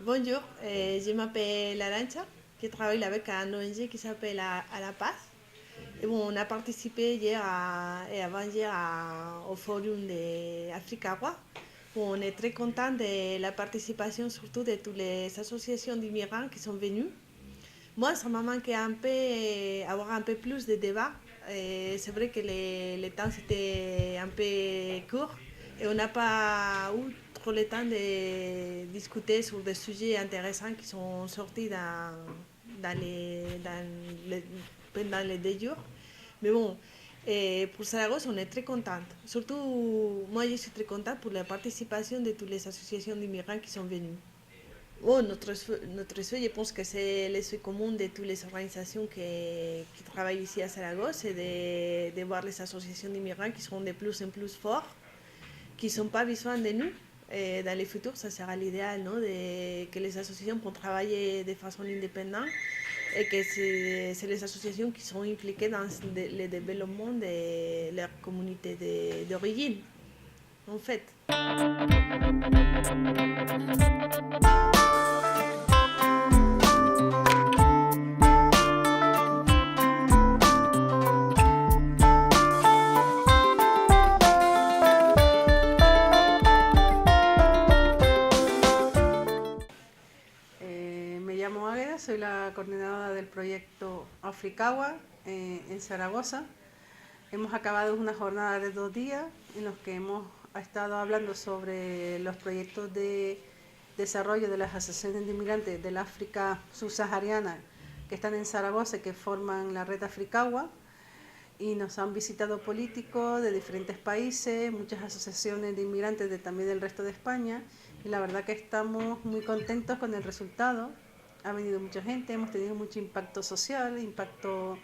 Bonjour, je m'appelle Arancha, je travaille avec un ONG qui s'appelle À la Paz. Et bon, on a participé hier et avant-hier au forum de Africawa. Bon, on est très content de la participation surtout de toutes les associations d'immigrants qui sont venus. Moi, ça m'a manqué un peu avoir un peu plus de débats. C'est vrai que le temps c'était un peu court et on n'a pas eu trop le temps de discuter sur des sujets intéressants qui sont sortis pendant les 2 jours. Mais bon, pour Saragosse, on est très contente. Surtout, moi, je suis très contente pour la participation de toutes les associations d'immigrants qui sont venues. Oh, notre souhait, je pense que c'est le souhait commun de toutes les organisations qui travaillent ici à Saragosse, c'est de voir les associations d'immigrants qui seront de plus en plus fortes, qui ne sont pas besoin de nous. Et dans le futur, ça sera l'idéal, non, que les associations puissent travailler de façon indépendante et que c'est les associations qui sont impliquées dans le développement de leur communauté d'origine, en fait. Me llamo Águeda, soy la coordinadora del proyecto Africawa en Zaragoza. Hemos acabado una jornada de 2 días en los que hemos estado hablando sobre los proyectos de desarrollo de las asociaciones de inmigrantes del África subsahariana que están en Zaragoza y que forman la red Africawa. Y nos han visitado políticos de diferentes países, muchas asociaciones de inmigrantes también del resto de España, y la verdad que estamos muy contentos con el resultado. Ha venido mucha gente, hemos tenido mucho impacto social, impacto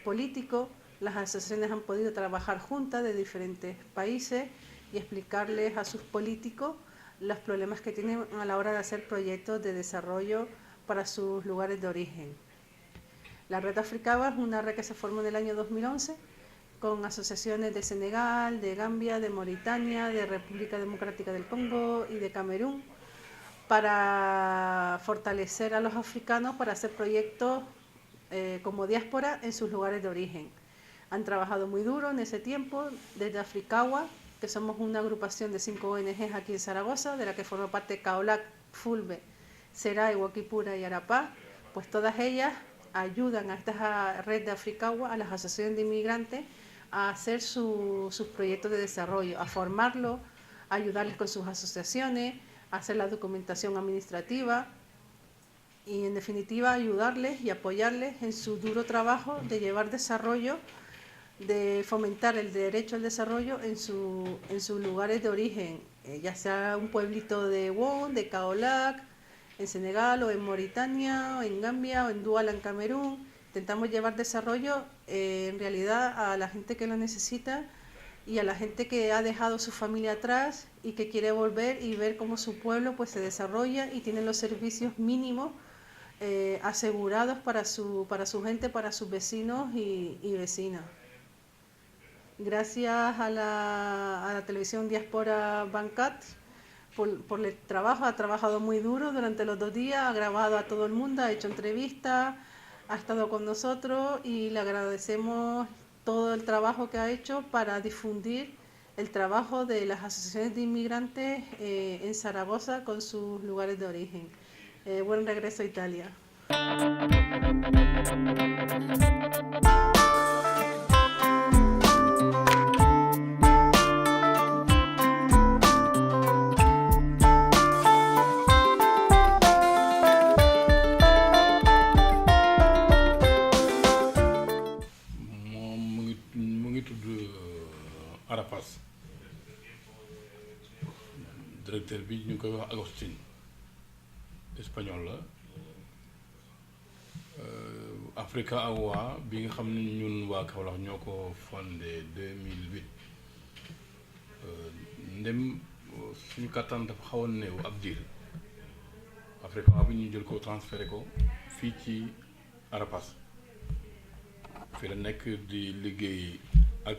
político. Las asociaciones han podido trabajar juntas de diferentes países y explicarles a sus políticos los problemas que tienen a la hora de hacer proyectos de desarrollo para sus lugares de origen. La Red Africawa es una red que se formó en el año 2011 con asociaciones de Senegal, de Gambia, de Mauritania, de República Democrática del Congo y de Camerún para fortalecer a los africanos para hacer proyectos como diáspora en sus lugares de origen. Han trabajado muy duro en ese tiempo desde Africawa, que somos una agrupación de 5 ONGs aquí en Zaragoza, de la que forma parte Kaolac, Fulbe, Serai, Huaquipura y Arapá, pues todas ellas ayudan a esta red de Africawa, a las asociaciones de inmigrantes, a hacer sus proyectos de desarrollo, a formarlos, a ayudarles con sus asociaciones, a hacer la documentación administrativa y, en definitiva, ayudarles y apoyarles en su duro trabajo de llevar desarrollo, de fomentar el derecho al desarrollo en sus lugares de origen, ya sea un pueblito de Won, de Kaolac, en Senegal o en Mauritania, o en Gambia o en Douala, en Camerún. Intentamos llevar desarrollo en realidad a la gente que lo necesita y a la gente que ha dejado su familia atrás y que quiere volver y ver cómo su pueblo pues se desarrolla y tiene los servicios mínimos asegurados para su gente, para sus vecinos y vecinas. Gracias a la televisión Diaspora Bancat por el trabajo. Ha trabajado muy duro durante los 2 días, ha grabado a todo el mundo, ha hecho entrevistas, ha estado con nosotros y le agradecemos todo el trabajo que ha hecho para difundir el trabajo de las asociaciones de inmigrantes en Zaragoza con sus lugares de origen. Buen regreso a Italia. Arapas directeur bi ñu koy wax Agustin espagnol la Africawa bi nga xam ne ñun waa Kaolack ñoo ko fondé 2008 ndem suñu kattan dafa xawoon néew ab diir Africawa bi ñu jël ko transféré ko fii ci Arapas fi la nekk di liggéey ak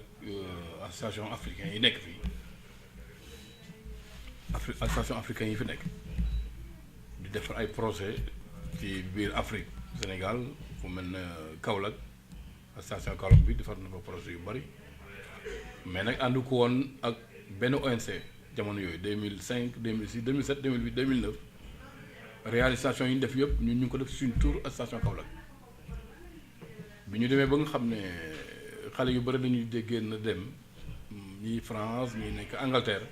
association africain yi nekk fii association africain yi fi nekk di defar ay projet ci biir Afrique Sénégal fu mel ne Kaolack station Kaolack bi defar na fa projet yu bari mais nag àndu ko woon ak benn ONC jamono yooyu 2005 2006 2007 2008 2009 réalisation yi ñu def yëpp ñun ñu ngi ko def suñu tour ak station Kaolack bi ñu demee ba nga xam ne xale yu bari dañuy génn dem ñii France ñii nekk Angleterre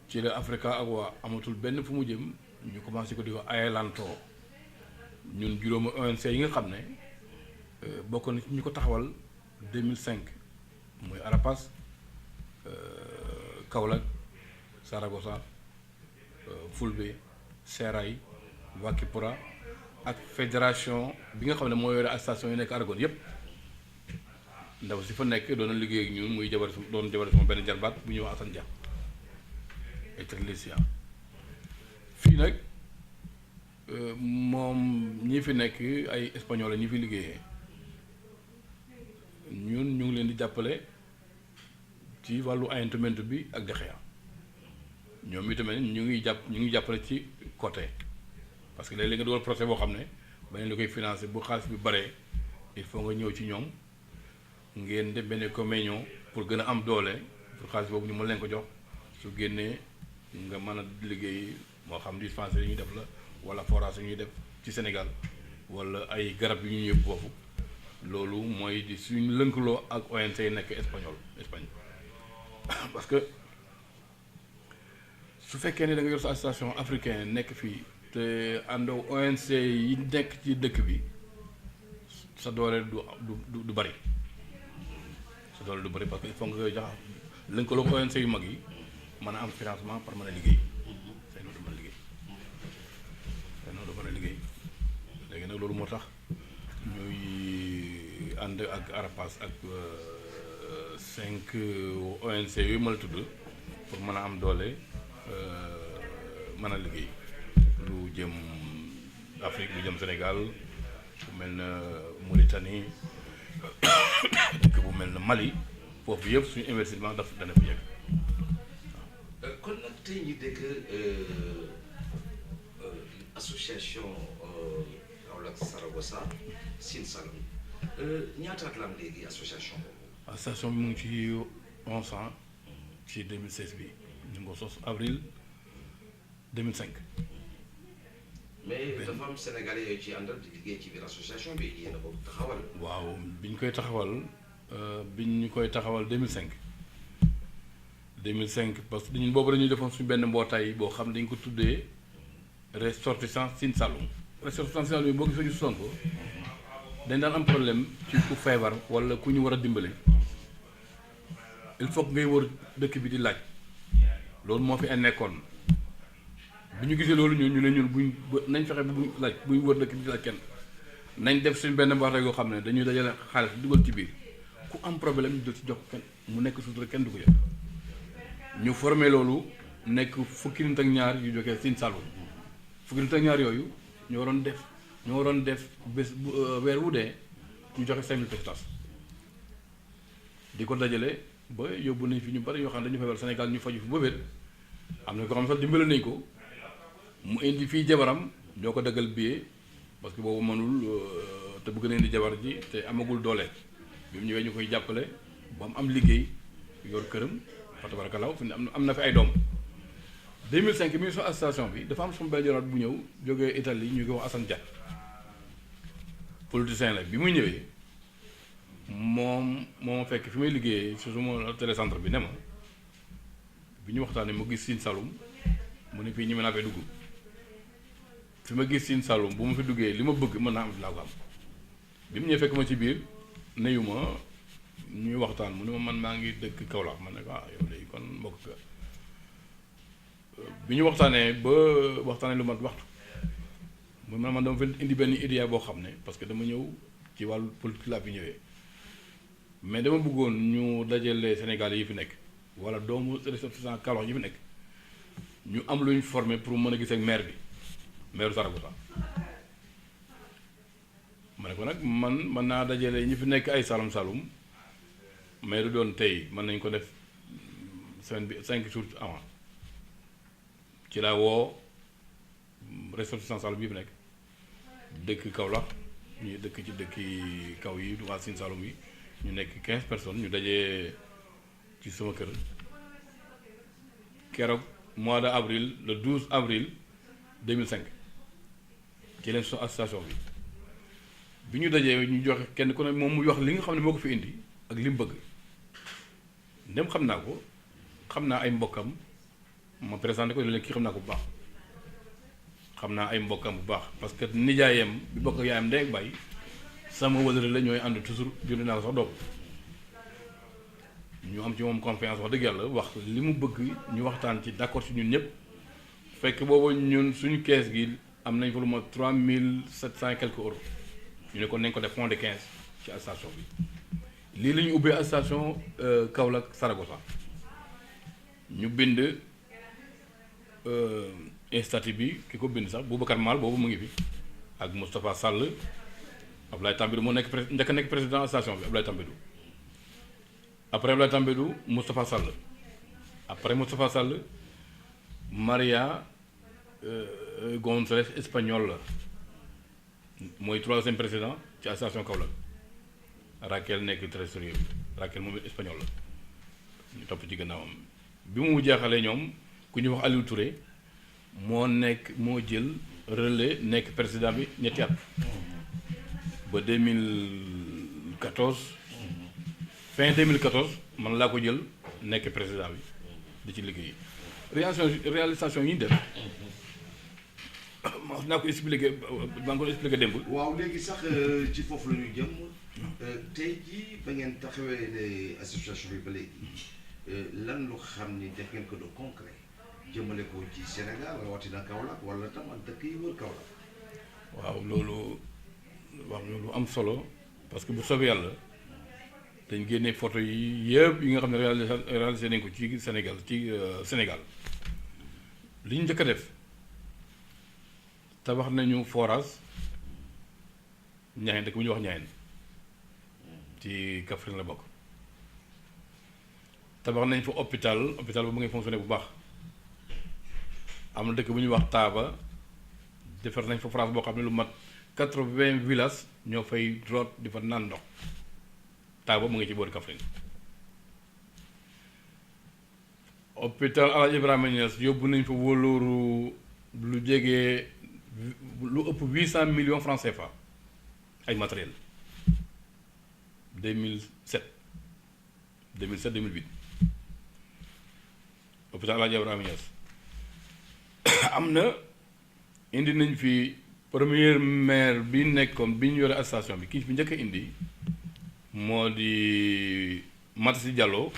ci la Africa ak waa amatul benn fu mu jëm ñu commencé ko di ko ayalantoo ñun juróomi ONC yi nga xam ne bokk na ci ñu ko taxawal 2005 mooy Arapas Kaolack Saragossa Fulbe Serail Wakipora ak fédération bi nga xam ne moo yore ak station yi nekk Aragon yépp ndaw si fa nekk doon na liggéey ak ñun muy jabar sama benn jarbaat bu ñuy wax Assane Dia et technicien fii nag moom ñi fi nekk ay espagnol la ñi fi liggéeyee ñun ñu ngi leen di jàppale ci wàllu ayantament bi ak dexeya ñoom itamit ñu ngi jàppale ci côté parce que léeg-léeg nga dugal projet boo xam ne beneen li koy financé bu xaalis bi baree il faut nga ñëw ci ñoom ngeen def benn communion pour gën a am doole pour xaalis boobu ñu mën leen ko jox su génnee nga mën a liggéey moo xam dispensaire yi ñuy def la wala forage yi ñuy def ci Sénégal wala ay garab yu ñuy yóbbu foofu loolu mooy di suñu lënkaloo ak ONC yi nekk Espagne parce que su fekkee ne da nga yor sa association africaine nekk fii te àndoo ONC yi nekk ci dëkk bi sa doole du bari sa doole du bari parce que il faut nga koy jax lënkaloo ONC yu mag yi mën a am financement par mën a liggéey say noo du mën a liggéey léegi nag loolu moo tax ñuy ànd ak Arapas ak 5 ONC yooyu ma la tudd pour mën a am doole mën a liggéey lu jëm Afrique lu jëm Sénégal bu mel na Mauritanie dëkk bu mel na Mali foofu yëpp suñu investissement dana fi yegg. kon nag tey ñi dégg association Kaolack Saragossa Sine Saloum ñaata at la am léegi association boobu. association bi mu ngi ci 11 ans ci 2016 bi ñu ngi ko sos avril 2005. mais dafa am Sénégalais yooyu ci àndal di liggéey ci biir association bi yéen a ko taxawal. waaw bi ñu koy taxawal 2005 parce que ñun boobu dañuy defoon suñu benn mbootaay boo xam ne dañ ko tuddee ressortissants Sine Saloum. ressortissants Sine Saloum boo gisee ñu sosoon ko dañ daan am problème ci ku feebar wala ku ñu war a dimbale il faut que ngay wër dëkk bi di laaj loolu moo fi nekkoon bi ñu gisee loolu ñu ne ñun buñ nañ fexe bu buñ wër dëkk bi di laaj kenn nañ def suñ benn mbootaay yoo xam ne dañuy dajale xaalis dugal ci biir ku am problème ñu jël ci jox kenn mu nekk sutura kenn du ko yëg ñu formé loolu nekk fukki nit ak ñaar yu jógee Sine Saloum fukki nit ak ñaar yooyu ñoo waroon def bés weer wu dee ñu joxe 5000 pesetas di ko dajale ba yóbbu nañ fi ñu bari yoo xam ne dañu feebar Sénégal ñu faju fi ba wér am na ko xam sax dimbale nañ ko mu indi fii jabaram ñoo ko daggal billet parce que boobu mënul te bëgg na indi jabar ji te amagul doole bi mu ñëwee ñu koy jàppale ba mu am liggéey yor këram fa tabarakallah fi am na fi ay doom 2005 mi so association bi dafa am sama benn joraat bu ñëw jógee Italie ñu koy wax Assane Dia politicien la bi muy ñëwee moom moo fekk fi may liggéeyee su suma télécentre bi ne ma bi ñu waxtaanee ma gis Sine Saloum mu ne fii ñi mën naa fee dugg fi ma gis Sine Saloum bu ma fi duggee li ma bëgg mën naa am fi laa ko am bi mu ñëwee fekk ma ci biir nuyu ma ñuy waxtaan mu ne ma man maa ngi dëkk Kaolack man ne ko yow léegi kon mbokk ka bi ñu waxtaanee lu mat waxtu mu man dama fa indi benn idée boo xam ne parce que dama ñëw ci wàllu politique laa fi ñëwee mais dama bëggoon ñu dajale Sénégalais yi fi nekk wala doomu ressortissant Kaolack yi fi nekk ñu am lu ñu formé pour mën a gis ak maire bi maire Saragossa ma ne ko nag man naa dajale ñi fi nekk ay Saloum mais du doon tey mën nañ ko def semaine bi 5 jours avant ci laa woo ressortissant Saloum bi fi nekk dëkk Kaolack ñu dëkk ci dëkki kaw yi waa Sine Saloum yi ñu nekk 15 personnes ñu dajee ci sama kër keroog mois de avril le 12 avril 2005 ci leen association bi ñu dajee ñu joxe kenn ku ne moom mu wax li nga xam ne moo ko fi indi ak li mu bëgg ndem xam naa ko xam naa ay mbokkam ma présenté ko léegi kii xam naa ko bu baax xam naa ay mbokkam bu baax parce que nijaayam bi bokk ak yaayam ndey ak bàyyi sama wëlëre la ñooy ànd toujours jënd naa ko sax doom ñu am ci moom confiance wax dëgg yàlla wax li mu bëgg ñu waxtaan ci d'accord ci ñun ñëpp fekk boobu ñun suñu kees gi am nañ fa lu ma 3700 et quelques euros ñu ne kon nañ ko def fond de 15 ci association bi lii la ñu ubbee association Kaolack Saragossa ñu bind statut bi ki ko bind sax Boubacar Mal boobu mu ngi fi ak Moustapha Sall Ablaye Tambidou moo nekk njëkk a nekk président association bi Ablaye Tambidou après Ablaye Tambidou Moustapha Sall après Moustapha Sall Maria González espagnol la mooy 3e président ci association Kaolack Raquel nekk trésorier bi Raquel moom espagnol la ñu topp ci gannaawam bi mu jeexalee ñoom ku ñuy wax Aliou Touré moo jël relais nekk président bi ñetti at ba 2014 fin 2014 man laa ko jël nekk président bi di ci liggéey réalisation yi ñu def ma naa ko expliqué maa ngi ko expliqué démb. waaw léegi sax ci foofu la ñuy jëm tey jii ba ngeen taxawee ne association bi ba léegi lan lu xam ni def ngeen ko de concret jëmale ko ci Sénégal rawatina Kaolack wala tam ak dëkk yi wër Kaolack. waaw loolu am solo parce que bu soobee yàlla dañ génne photo yi yëpp yi nga xam ne réalisé nañ ko ci Sénégal li ñu njëkk a def tabax nañu forage Niayène dëkk bu ñuy wax Niayène ci Kaffrine la bokk tabax nañ fa hôpital ba mu ngi fonctionné bu baax am na dëkk bu ñuy wax Taaba defar nañ fa forage boo xam ne lu mat 80 villages ñoo fay root di fa naan ndox Taaba mu ngi ci boori Kaffrine hôpital El Hadj Ibrahima Niass yóbbu nañ fa wóolóoru lu jege lu ëpp 800 millions francs CFA ay matériel 2007 2008 hôpital El Hadj Ibrahima Niass am na indi nañ fi premier maire bi nekkoon bi ñu yore association bi kii fi njëkk a indi moo di Matassi Diallo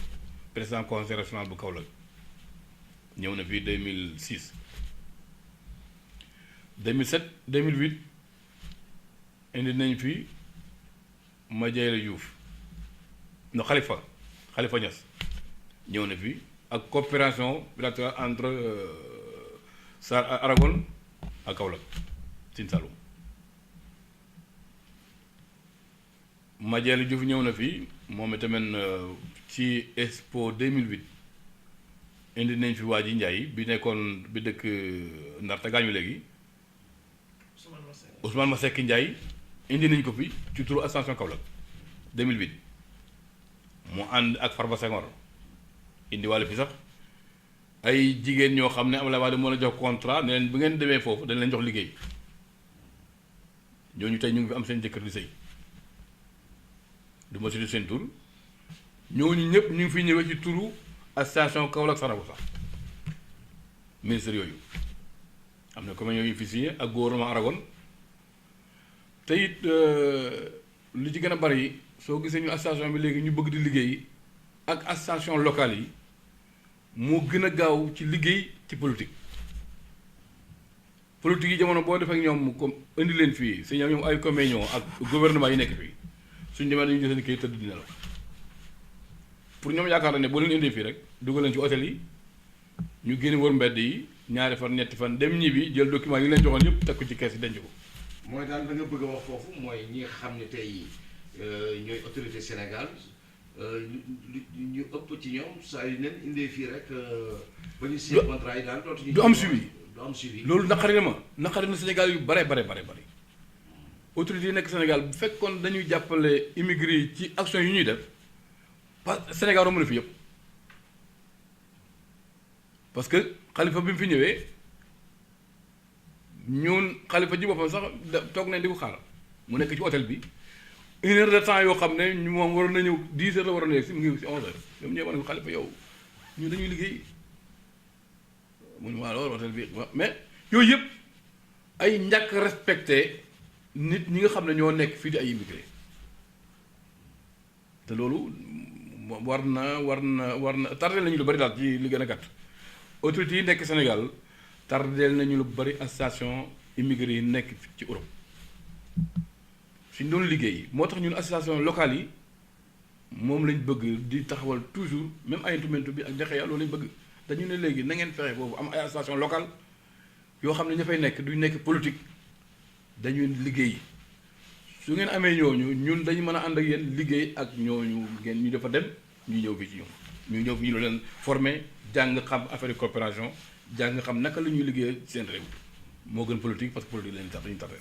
président conseil régional bu Kaolack ñëw na fii 2006 2007 2008 indi nañ fi Madiaye Diouf no Khalifa Niass ñëw na fi ak coopération bilatérale entre Aragon ak Kaolack Sine Saloum Madiaye Diouf ñëw na fi moom itamit ci Expo 2008 indi nañ fi waa ji Ndiaye bi nekkoon bi dëkk Ndar te gaañu léegi Ousmane Masseck Ndiaye indi nañ ko fi ci turu association Kaolack 2008 mu ànd ak Farba Senghor indi wàllu fi sax ay jigéen ñoo xam ne Abdoulaye Wade moo la jox contrat ne leen bu ngeen demee foofu dañ leen jox liggéey ñooñu tey ñu ngi fi am seen jëkkër di sëy du ma si seen tur ñooñu ñëpp ñu ngi fi ñëwee ci turu association Kaolack Saragossa ministère yooyu am na comme yooyu fi signé ak gouvernement Aragon te it li ci gën a bari soo gisee ñu association bi léegi ñu bëgg di liggéey ak association locale yi moo gën a gaaw ci liggéey ci politique yi jamono boo def ak ñoom comme indi leen fii si ñoom ay communion ak gouvernement yi nekk fii suñ demee dañuy jël seen kayit tëdd dina la pour ñoom yaakaar na ne boo leen indee fii rek dugal leen ci hôtel yi ñu génn wër mbedd yi ñaari fan ñetti fan dem ñibbi jël document yi leen joxoon yëpp teg ko ci kees yi denc ko. mooy daal da nga bëgg a wax foofu mooy ñi nga xam ne tey ñooy autorité Sénégal ñu ëpp ci ñoom saa yu leen indee fii rek. ba ñu signé contrat yi daal dootuñu. du am suivi du am suivi. loolu naqari na Sénégal yu bare autorités yi nekk Sénégal bu fekkoon dañuy jàppale immigré yi ci action yu ñuy def Sénégal romb na fi yëpp parce que xalifa bi mu fi ñëwee ñun xalifa ji boppam sax toog nañ di ko xaar mu nekk ci hôtel bi 1 heure de temps yoo xam ne ñu moom waroon na ñëw 10 heures la waroon a yegg si mu ngi si 11 heures ñoom ñëw ma ne ko xalifa yow ñu dañuy liggéey mu ne waa loolu hôtel bi mais yooyu yëpp ay ñàkk respecté nit ñi nga xam ne ñoo nekk fii di ay immigré te loolu war na tardeel nañu lu bari daal ci li gën a gàtt autorités yi nekk Sénégal tardeel nañu lu bari association immigré yi nekk ci Europe suñ doon liggéey moo tax ñun association locale yi moom lañ bëgg di taxawal toujours même ayintumentu bi ak jaxe loolu lañ bëgg dañu ne léegi na ngeen fexe boobu am ay association locale yoo xam ne ña fay nekk duñ nekk politique dañuy liggéey su ngeen amee ñooñu ñun dañu mën a ànd ak yéen liggéey ak ñooñu ngeen ñu dafa dem ñu ñëw fii ci ñoom ñu ñëw fi ñu leen formé jàng xam affaire coopération jàng xam naka la ñuy liggéey seen réew moo gën politique parce que politique lañu tax dañuy tardé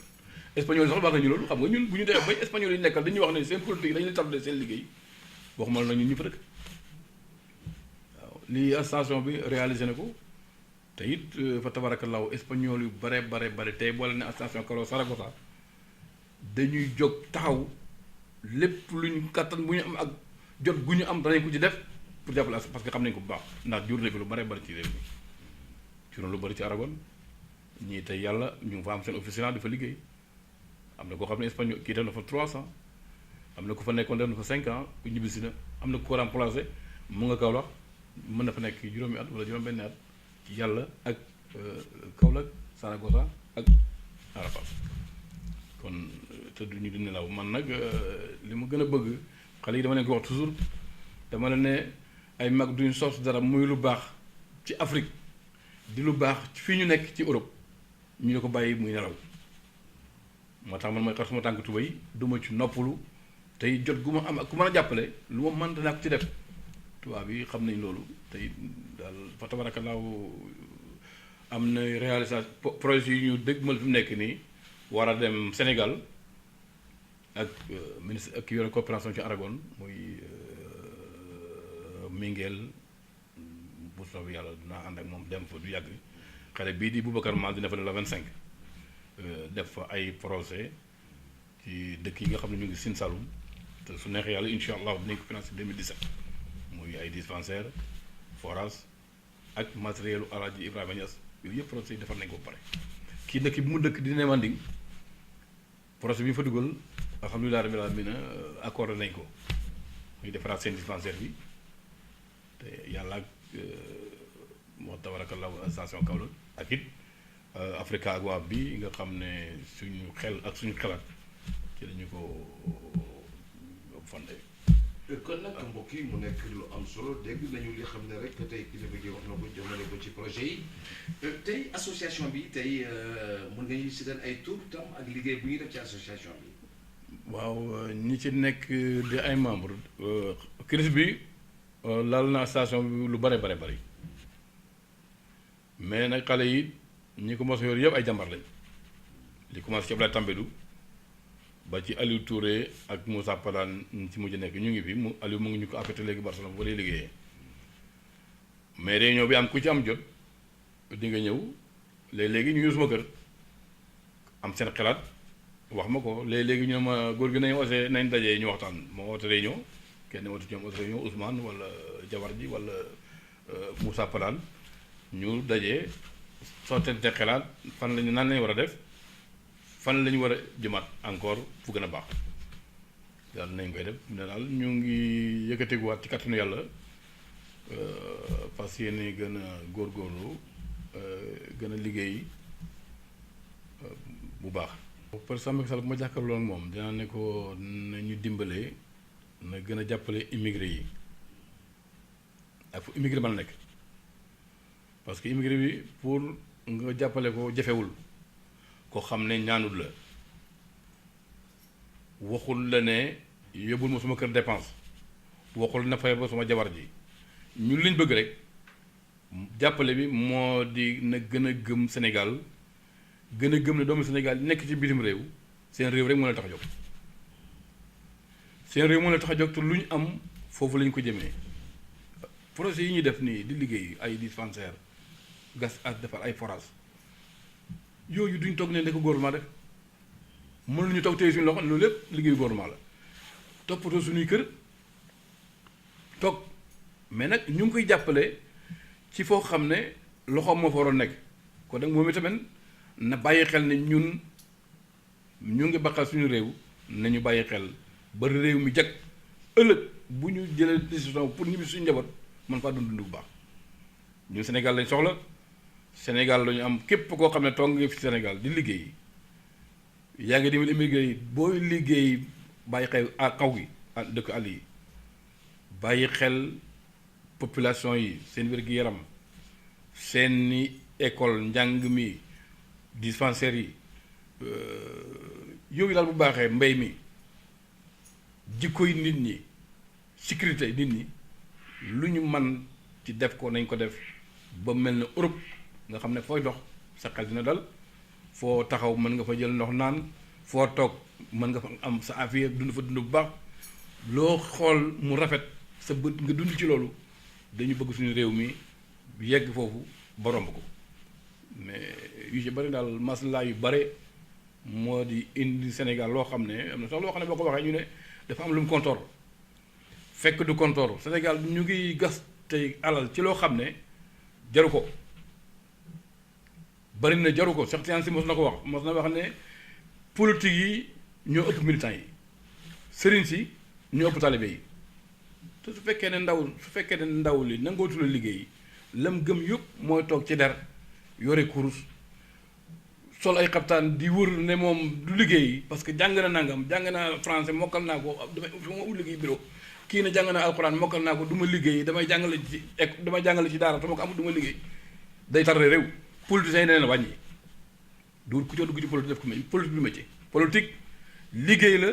espagnol yi sax wax nañu loolu xam nga ñun bu ñu demee bay espagnol yi nekkal dañuy wax ne seen politique dañuy tardé seen liggéey waxuma la ñun ñu fa dëkk waaw lii association bi réalisé na ko te it fa tabarakallahu espagnol yu bare tey boole ne association Karo Saragossa dañuy jóg taxaw lépp luñ kattan bu ñu am ak jot gu ñu am danañ ko ci def pour jàppale parce que xam nañ ko bu baax ndax jur na fi lu bare ci réew mi jur na lu bari ci Aragon ñii tey yàlla ñu ngi fa am seen officiel dafa liggéey am na koo xam ne espagnol kii def na fa 3 ans am na ko fa nekkoon def na fa 5 ans ku ñibbisi na am na ko remplacé mu nga Kaolack mën na fa nekk juróomi at wala juróom benn at ci yàlla ak Kaolack Saragossa ak Arafat kon te duñu di nelaw man nag li ma gën a bëgg xale yi dama leen ko wax toujours dama la ne ay mag duñ sos dara muy lu baax ci Afrique di lu baax fii ñu nekk ci Europe ñu ne ko bàyyi muy nelaw moo tax man mooy xar suma tànk tubéy duma ci noppalu tey jot gu ma am ak ku mën a jàppale lu ma mën danaa ko ci def tubaab yi xam nañ loolu tey daal fa tabarakallaahu am na réalisation projet yi ñu dëgmal fi mu nekk nii war a dem Sénégal ak ministre ak yore coopération ci Aragon muy Minguel bu soobee yàlla dinaa ànd ak moom dem fa du yàgg xale bii di Boubacar Mal dina fa ne la 25 def fa ay projet ci dëkk yi nga xam ne ñu ngi Sine Saloum te su neexee yàlla incha allah dinañ ko financé 2017 muy ay dispensaire forage ak matériel Alaaji Ibrahima Niass yooyu yëpp projet yi defar nañ ko ba pare kii dëkk bi mu dëkk di ne Manding projet bi ñu fa dugal alhamdulilah rabbil alamin accordé nañ ko muy defaraat seen dispensaire bi te yàlla ak moo tabarakallahu station Kaolack ak it Africa ak waa bi nga xam ne suñu xel ak suñu xalaat ci lañu ko fondé. kon nag mbokk yi mu nekk lu am solo dégg nañu li xam ne rek tey kilifa gi wax na ko jëmale ko ci projet yi tey association bi tey mën nga ñu si den ay tur tam ak liggéey bu ñuy def ci association bi. waaw ñi ci nekk di ay membre crise bi laal na association bi lu bare mais nag xale yi ñi ko mos a yor yëpp ay jàmbar lañ li commencé ci Abdoulaye Tambédou ba ci Aliou Touré ak Moussa Padane ñu ci mujj nekk ñu ngi fi mu Aliou mu ngi ñu ko affecté léegi Barcelone bu lay liggéeyee mais réunion bi am ku ci am jot di nga ñëw léegi ñu ñëw suma kër am seen xalaat wax ma ko léegi ñu ne ma góor gi nañ osé nañ dajee ñu waxtaan moo woote réunion kenn woote ci ñoom woote réunion Ousmane wala Jabar ji wala Moussa Padane ñu dajee sottente xalaat fan lañu nan lañu war a def fan lañu war a jëmaat encore fu gën a baax daal nañ koy def ne daal ñu ngi yëkkatikuwaat ci kattanu yàlla fas yéene gën a góorgóorlu gën a liggéey bu baax. président Macky Sall bu ma jàkkaarloo ak moom dinaa ne ko nañu dimbale na gën a jàppale immigré yi ak fu immigré mën a nekk parce que immigré bi pour nga jàppale ko jafewul ko xam ne ñaanul la waxul la ne yóbbul ma suma kër dépense waxul na fay ba suma jabar ji ñun liñ bëgg rek jàppale bi moo di na gën a gëm Sénégal gën a gëm ne doomu Sénégal yi nekk ci bitim réew seen réew rek moo la tax a jóg seen réew moo la tax a jóg te lu ñu am foofu la ñu ko jëmee projet yi ñuy def nii di liggéey ay dispensaire gas ak defar ay forage yooyu duñ toog ne ko gouvernement def mënuñu toog téye suñu loxo loolu lépp liggéeyu gouvernement la toppatoo suñuy kër toog mais nag ñu ngi koy jàppale ci foo xam ne loxoom moo fa waroon nekk kon nag moom itamit na bàyyi xel ne ñun ñu ngi baqal suñu réew nañu bàyyi xel ba réew mi jag ëllëg bu ñu jëlee décision pour ñibbi suñu njaboot man faa dund bu baax ñun Sénégal lañ soxla Sénégal lañu am képp koo xam ne toog nga fi Sénégal di liggéey yaa ngi demee immigré booy liggéey bàyyi xel kaw gi dëkk àll yi bàyyi xel population yi seen wér-gu-yaram seeni école njàng mi dispensaire yi yooyu daal bu baaxee mbay mi jikkoy nit ñi sécurité nit ñi lu ñu man ci def ko nañ ko def ba mel ne Europe nga xam ne fooy dox sa xel dina dal foo taxaw mën nga fa jël ndox naan foo toog mën nga fa am sa affaire dund fa dund bu baax loo xool mu rafet sa bët nga dund ci loolu dañu bëgg suñu réew mi yegg foofu ba romb ko mais yu ci bari daal maslaa yu bare moo di indi Sénégal loo xam ne am na sax loo xam ne boo ko waxee ñu ne dafa am lu mu kontoor fekk du kontoor Sénégal ñu ngi gas tey alal ci loo xam ne jaru ko bari na jaru ko Cheikh Tidiane Sy mos na ko wax mos na wax ne politique yi ñoo ëpp militants yi sëriñ si ñoo ëpp talibé yi te su fekkee ne ndaw li nangootu la liggéey lam gëm yëpp mooy toog ci der yore kurus sol ay xabtaan di wër ne moom du liggéey parce que jàng na nangam jàng naa français mokkal naa ko damay ma ut liggéey bureau kii ne jàng naa alxuraan mokkal naa ko du ma liggéey damay jàngale ci daara te ma ko amul du ma liggéey day tarre réew politiciens yi nee na wàññi du ku ci dugg ci politique def ko politique du métier politique liggéey la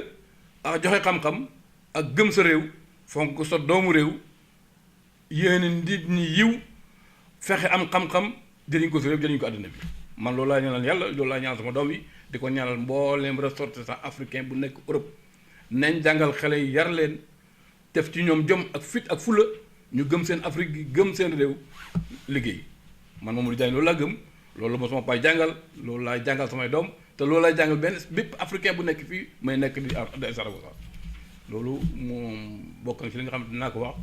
ak joxe xam-xam ak gëm sa réew fonk sa doomu réew yéene nit ñi yiw fexe am xam-xam jëriñ ko sa réew jëriñ ko àddina bi man loolu laa ñaanal yàlla loolu laa ñaanal sama doom yi di ko ñaanal mbooleem ressortissant africain bu nekk Europe nañ jàngal xale yi yar leen def ci ñoom jom ak fit ak fula ñu gëm seen Afrique gi gëm seen réew liggéey man Mamadou Diagne loolu laa gëm loolu ma sama paay jàngal loolu laay jàngal samay doom te loolu laay jàngal benn bépp africain bu nekk fii may nekk di Saragossa loolu moom bokk na ci li nga xam ne dinaa ko wax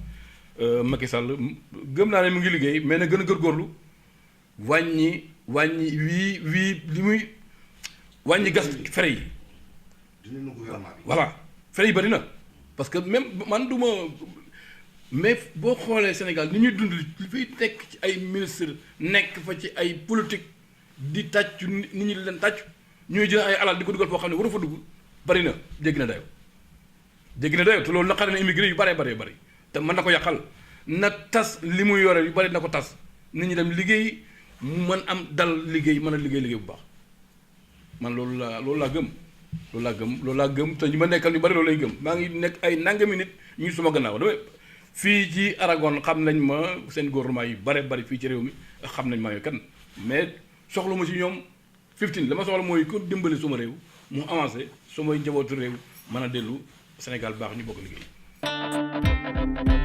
Macky Sall gëm naa ne mu ngi liggéey mais na gën a góorgóorlu wàññi li muy wàññi gas fere yi voilà fere yi bari na parce que même man du ma mais boo xoolee Sénégal ni ñuy dund li fiy nekk ci ay ministre nekk fa ci ay politique di tàccu nit ñi leen tàccu ñuy jël ay alal di ko dugal foo xam ne waru fa dugg bari na jéggi na dayo te loolu naqare na immigré yu bare te mën na ko yàqal na tas li muy yore yu bari na ko tas nit ñi dem liggéey mu mën am dal liggéey mën a liggéey bu baax man loolu laa gëm te ñu ma nekkal ñu bari loolu lay gëm maa ngi nekk ay nangami nit ñu suma gannaaw damay fii ci Aragon xam nañ ma seen gouvernement yi bari fii ci réew mi xam nañ ma yo kan mais soxla ma ci ñoom 15 la ma soxla mooy ko dimbali suma réew mu avancé sumay njabootu réew mën a dellu Sénégal baax ñu bokk liggéey